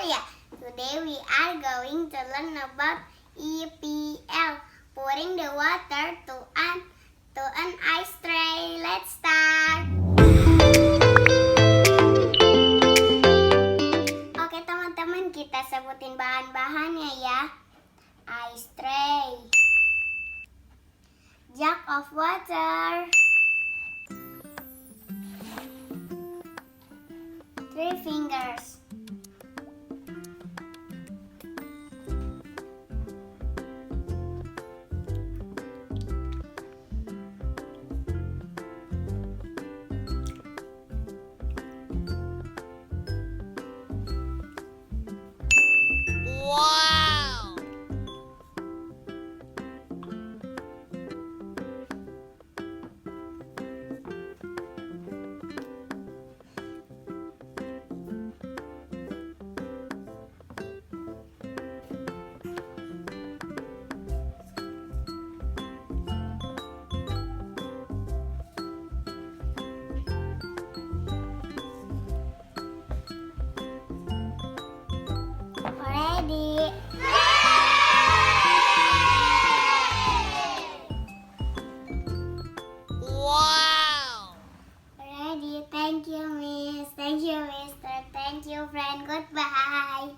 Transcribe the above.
Chelia. Today we are going to learn about EPL, pouring the water to an ice tray. Let's start. Oke teman-teman, kita sebutin bahan-bahannya ya. Ice tray, jug of water, 3 fingers, ready. Wow! Ready. Thank you, Miss. Thank you, Mister. Thank you, friend. Goodbye.